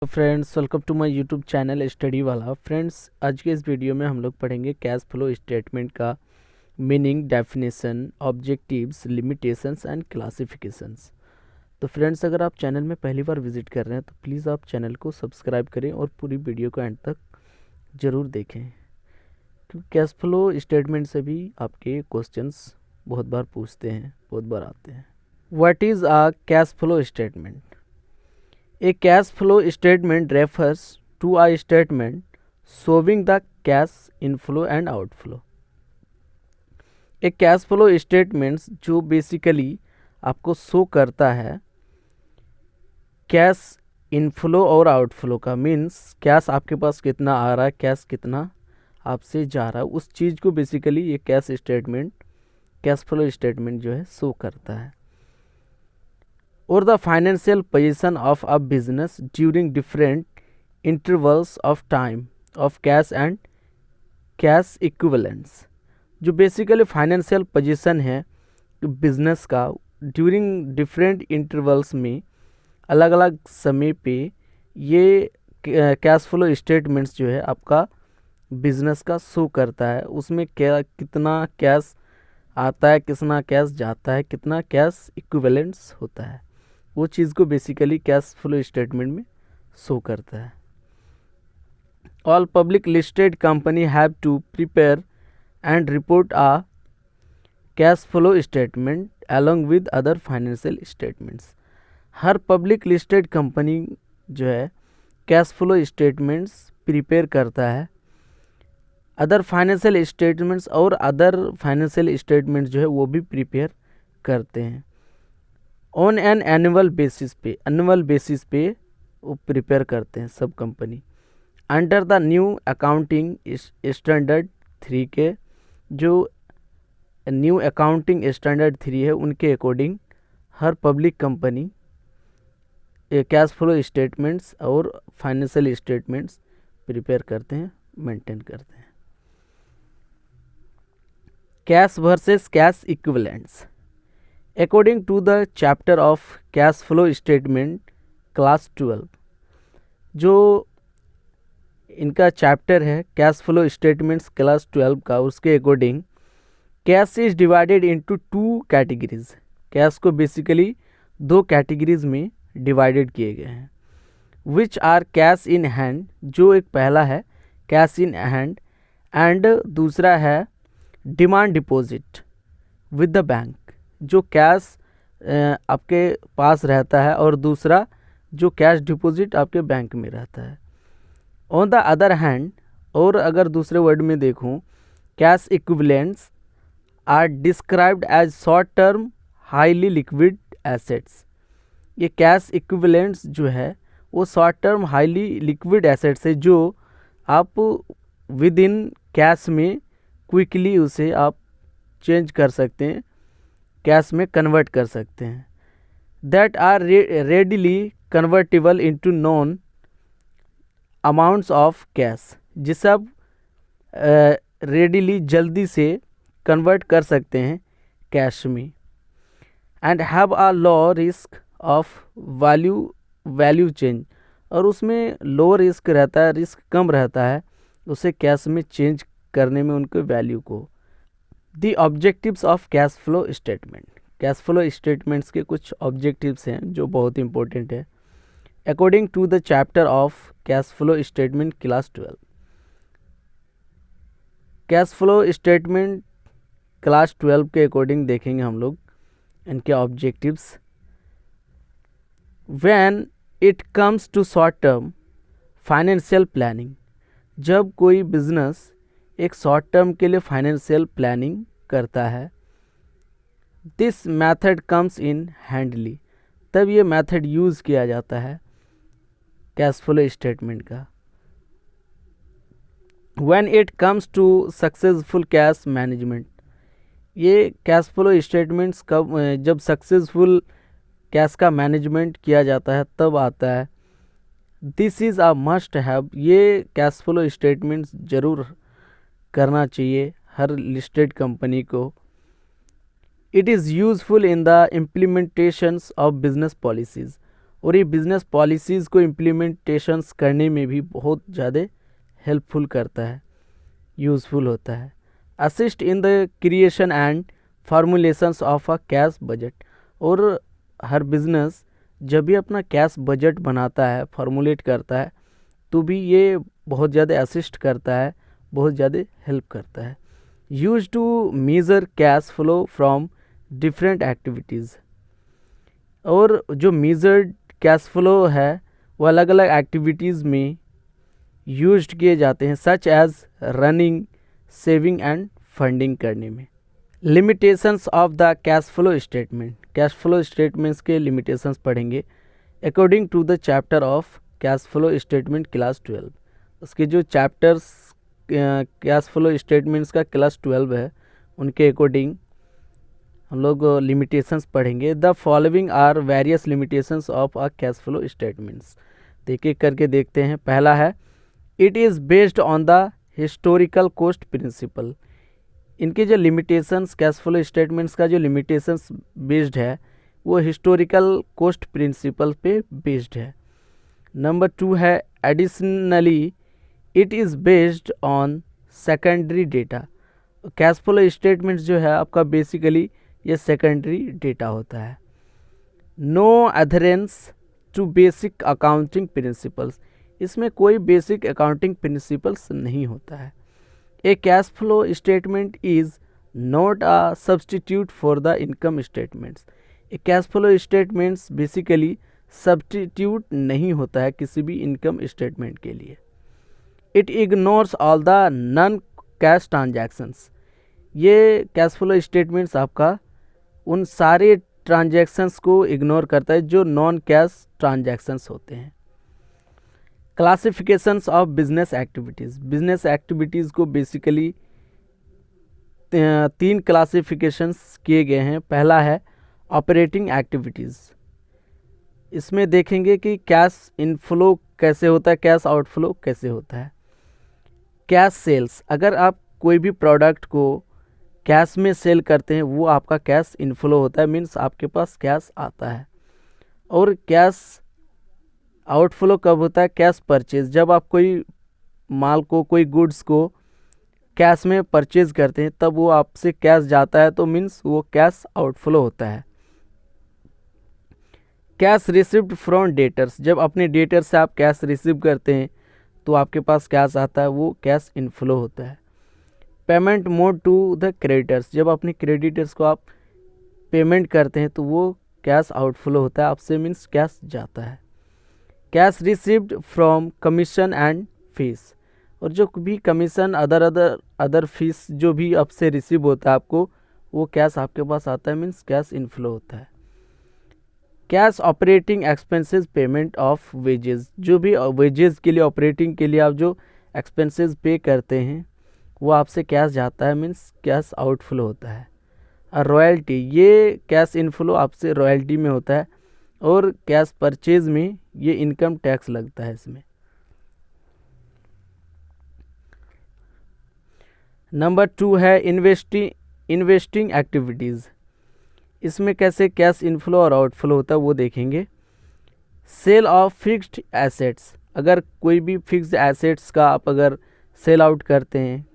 तो friends, welcome to my YouTube channel study वाला। Friends, आज के इस वीडियो में हम लोग पढ़ेंगे कैश फ्लो स्टेटमेंट का meaning, definition, objectives, limitations and classifications. तो फ्रेंड्स, अगर आप चैनल में पहली बार विजिट कर रहे हैं तो प्लीज़ आप चैनल को सब्सक्राइब करें और पूरी वीडियो को एंड तक ज़रूर देखें, क्योंकि कैश फ्लो स्टेटमेंट से भी आपके क्वेश्चंस बहुत बार पूछते हैं, बहुत बार आते हैं। What is a cash flow statement? A cash flow statement refers to a statement showing the cash inflow and outflow. एक कैश फ्लो स्टेटमेंट्स जो बेसिकली आपको शो करता है कैश इनफ्लो और आउटफ्लो का, मीन्स कैश आपके पास कितना आ रहा है, कैश कितना आपसे जा रहा है, उस चीज़ को बेसिकली ये कैश फ्लो स्टेटमेंट जो है शो करता है। और the financial position of a business during different intervals of time of cash and cash equivalents. जो बेसिकली फाइनेंशियल पोजीशन है बिजनेस का ड्यूरिंग डिफरेंट इंटरवल्स में, अलग अलग समय पे ये कैश फ्लो स्टेटमेंट्स जो है आपका बिजनेस का शो करता है। उसमें क्या कितना कैश आता है, कितना कैश जाता है, कितना कैश इक्विवेलेंट्स होता है, वो चीज़ को बेसिकली कैश फ्लो स्टेटमेंट में शो करता है। All public listed company have to prepare and report a cash flow statement along with other financial statements. हर पब्लिक लिस्टेड कंपनी जो है कैश फ्लो स्टेटमेंट्स प्रिपेयर करता है, अदर फाइनेंशियल स्टेटमेंट्स और other financial statements जो है वो भी प्रिपेयर करते हैं। ऑन एन एनुअल बेसिस पे वो प्रिपेयर करते हैं सब company. Under the new accounting standard 3 के, जो न्यू अकाउंटिंग स्टैंडर्ड 3 है उनके अकॉर्डिंग हर public company cash flow statements और फाइनेंशियल स्टेटमेंट्स प्रिपेयर करते हैं, मेंटेन करते हैं। Cash versus cash equivalents. According to the chapter of cash flow statement class 12, जो इनका चैप्टर है कैश फ्लो स्टेटमेंट्स क्लास 12 का, उसके according cash is divided into 2 categories. कैश को बेसिकली 2 कैटेगरीज में डिवाइडेड किए गए हैं, which are cash in hand, जो एक पहला है कैश इन हैंड, एंड दूसरा है demand deposit with the bank, जो कैश आपके पास रहता है, और दूसरा जो कैश डिपॉजिट आपके बैंक में रहता है। ऑन द अदर हैंड, और अगर दूसरे वर्ड में देखूं, cash equivalents are described as short term highly liquid assets. ये कैश इक्विवेलेंट्स जो है वो short term highly liquid assets है, जो आप विद इन कैश में क्विकली उसे आप चेंज कर सकते हैं, कैश में कन्वर्ट कर सकते हैं। That are readily convertible into known amounts of cash, जिसे आप रेडिली जल्दी से कन्वर्ट कर सकते हैं कैश में। And have a low risk of value change, और उसमें लो रिस्क रहता है, रिस्क कम रहता है उसे कैश में चेंज करने में, उनके वैल्यू को। The objectives of cash flow statement. Cash flow statements के कुछ ऑब्जेक्टिव्स हैं जो बहुत इंपॉर्टेंट है। According to the chapter of cash flow statement class 12, cash flow statement class 12 के अकॉर्डिंग देखेंगे हम लोग इनके objectives. When it comes to short term financial planning, जब कोई बिजनेस एक शॉर्ट टर्म के लिए फाइनेंशियल प्लानिंग करता है, this method comes in handily, तब ये मेथड यूज़ किया जाता है कैश फ्लो स्टेटमेंट का। When it comes to successful cash management, ये कैश फ्लो स्टेटमेंट्स कब, जब सक्सेसफुल कैश का मैनेजमेंट किया जाता है तब आता है। This is a must have, ये कैश फ्लो स्टेटमेंट्स ज़रूर करना चाहिए हर लिस्टेड कंपनी को। It is useful in the implementations of business policies, और ये बिजनेस पॉलिसीज़ को इम्प्लीमेंटेशंस करने में भी बहुत ज़्यादा हेल्पफुल करता है, यूज़फुल होता है। Assist in the creation and फार्मूलेशंस of a cash budget, और हर बिजनेस जब भी अपना कैश बजट बनाता है, फार्मूलेट करता है, तो भी ये बहुत ज़्यादा असिस्ट करता है, बहुत ज़्यादा हेल्प करता है। Used to measure cash flow from different activities, और जो मेजर्ड कैश फ्लो है वो अलग अलग एक्टिविटीज़ में यूज किए जाते हैं, such as running, saving and funding करने में। Limitations of the cash flow statement, cash flow statements के लिमिटेशंस पढ़ेंगे according to the chapter of cash flow statement class 12। उसके जो चैप्टर्स कैश फ्लो स्टेटमेंट्स का क्लास 12 है, उनके अकॉर्डिंग हम लोग लिमिटेशंस पढ़ेंगे। The following are various limitations of a cash flow statements. तो एक एक करके देखते हैं। पहला है it is based on the historical cost principle. इनके जो लिमिटेशंस, कैश फ्लो स्टेटमेंट्स का जो लिमिटेशंस बेस्ड है वो हिस्टोरिकल कॉस्ट प्रिंसिपल पे बेस्ड है। नंबर 2 है additionally it is based on secondary data. Cash flow statements जो है आपका बेसिकली ये सेकेंडरी डेटा होता है। No adherence to basic accounting principles, इसमें कोई बेसिक अकाउंटिंग प्रिंसिपल्स नहीं होता है। A cash flow statement is not a substitute for the income statements. A cash flow statements basically substitute नहीं होता है किसी भी इनकम स्टेटमेंट के लिए। It ignores all the non cash transactions. ये कैश फ्लो स्टेटमेंट्स आपका उन सारे ट्रांजैक्शंस को इग्नोर करता है जो नॉन कैश ट्रांजैक्शंस होते हैं। Classifications of business activities, business activities को बेसिकली 3 क्लासिफिकेशंस किए गए हैं। पहला है ऑपरेटिंग एक्टिविटीज़, इसमें देखेंगे कि कैश इनफ्लो कैसे होता है, कैश आउटफ्लो कैसे होता है। कैश सेल्स, अगर आप कोई भी प्रोडक्ट को कैश में सेल करते हैं वो आपका कैश इनफ्लो होता है, मीन्स आपके पास कैश आता है। और कैश आउटफ्लो कब होता है, कैश परचेज, जब आप कोई माल को, कोई गुड्स को कैश में परचेज करते हैं तब वो आपसे कैश जाता है, तो मीन्स वो कैश आउटफ्लो होता है। कैश रिसीव्ड फ्रॉम डेटर्स, जब अपने डेटर से आप कैश रिसीव करते हैं तो आपके पास कैश आता है, वो कैश इनफ्लो होता है। Payment mode to the creditors, जब अपने क्रेडिटर्स को आप पेमेंट करते हैं तो वो कैश आउटफ्लो होता है, आपसे मीन्स कैश जाता है। Cash received from commission and fees, और जो भी कमीशन अदर फीस जो भी आपसे रिसीव होता है आपको, वो कैश आपके पास आता है, मीन्स कैश इनफ्लो होता है। Cash operating expenses payment of wages, जो भी वेजेस के लिए, ऑपरेटिंग के लिए आप जो एक्सपेंसेस पे करते हैं वो आपसे कैश जाता है, मीन्स कैश आउटफ्लो होता है। और रॉयल्टी, ये कैश इनफ्लो आपसे रॉयल्टी में होता है, और कैश परचेज में ये इनकम टैक्स लगता है इसमें। नंबर 2 है इन्वेस्टिंग एक्टिविटीज़, इसमें कैसे कैश इनफ्लो और आउटफ्लो होता है वो देखेंगे। सेल ऑफ फिक्स्ड एसेट्स, अगर कोई भी फिक्स्ड एसेट्स का आप अगर सेल आउट करते हैं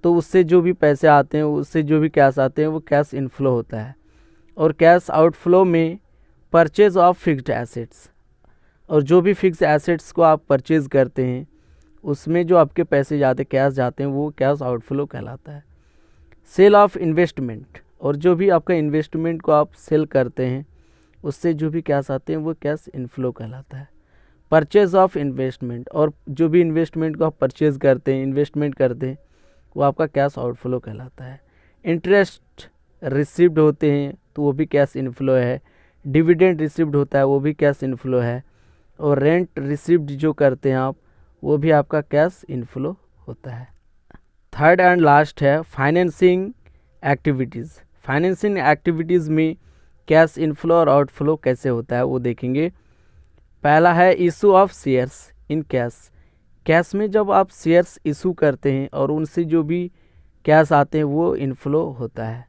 तो उससे जो भी पैसे आते हैं, उससे जो भी कैश आते हैं वो कैश इनफ्लो होता है। और कैश आउटफ्लो में परचेज ऑफ फिक्स्ड एसेट्स, और जो भी फिक्स्ड एसेट्स को आप परचेज करते हैं उसमें जो आपके पैसे जाते, कैश जाते हैं, वो कैश आउटफ्लो कहलाता है। सेल ऑफ इन्वेस्टमेंट, और जो भी आपका इन्वेस्टमेंट को आप सेल करते हैं उससे जो भी कैश आते हैं वो कैश इनफ्लो कहलाता है। परचेज ऑफ इन्वेस्टमेंट, और जो भी इन्वेस्टमेंट को आप परचेज करते हैं, इन्वेस्टमेंट करते हैं, वो आपका कैश आउटफ्लो कहलाता है। इंटरेस्ट रिसीव्ड होते हैं तो वो भी कैश इनफ्लो है। डिविडेंड रिसीव्ड होता है वो भी कैश इनफ्लो है। और रेंट रिसीव्ड जो करते हैं आप, वो भी आपका कैश इनफ्लो होता है। थर्ड एंड लास्ट है फाइनेंसिंग एक्टिविटीज़। फाइनेंसिंग एक्टिविटीज़ में कैश इनफ्लो और आउटफ्लो कैसे होता है वो देखेंगे। पहला है issue of shares in cash, cash में जब आप शेयर्स इशू करते हैं और उनसे जो भी कैश आते हैं वो इनफ्लो होता है।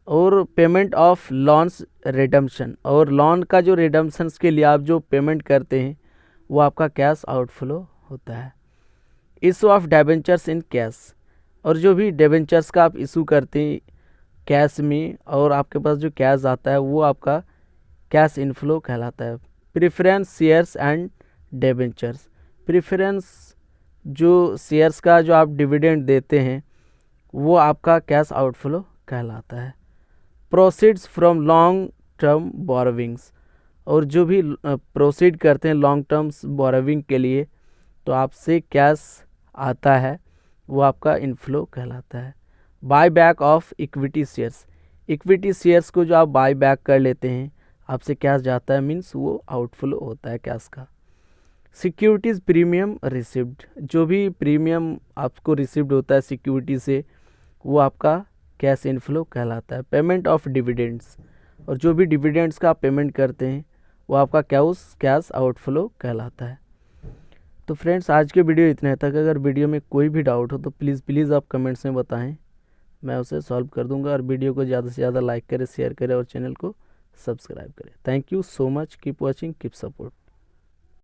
और पेमेंट ऑफ लॉन्स रिडम्पशन, और लोन का जो रिडम्पशंस के लिए आप जो पेमेंट करते हैं वो आपका कैश आउटफ्लो होता है। Issue of debentures in cash, और जो भी डिबेंचर्स का आप इशू करते हैं कैश में और आपके पास जो कैश आता है वो आपका कैश इनफ्लो कहलाता है। Preference shares and debentures, preference जो शेयर्स का जो आप डिविडेंड देते हैं वो आपका कैश आउटफ्लो कहलाता है। Proceeds from long term borrowings, और जो भी प्रोसीड करते हैं लॉन्ग टर्म्स बोरोविंग के लिए तो आपसे कैश आता है वो आपका इनफ्लो कहलाता है। Buy back of equity shares, equity shares को जो आप बाय बैक कर लेते हैं आपसे कैश जाता है, मीन्स वो आउटफ्लो होता है कैश का। सिक्योरिटीज़ प्रीमियम रिसिव्ड, जो भी प्रीमियम आपको रिसिव्ड होता है सिक्योरिटी से वो आपका कैश इनफ्लो कहलाता है। पेमेंट ऑफ डिविडेंड्स, और जो भी डिविडेंड्स का आप पेमेंट करते हैं वो आपका कैश आउटफ्लो कहलाता है। तो फ्रेंड्स आज के वीडियो इतना तक। अगर वीडियो में कोई भी डाउट हो तो प्लीज़ आप कमेंट्स में बताएं, मैं उसे सॉल्व कर दूंगा। और वीडियो को ज़्यादा से ज़्यादा लाइक करें, शेयर करें और चैनल को सब्सक्राइब करें। Thank you so much, keep watching, keep support.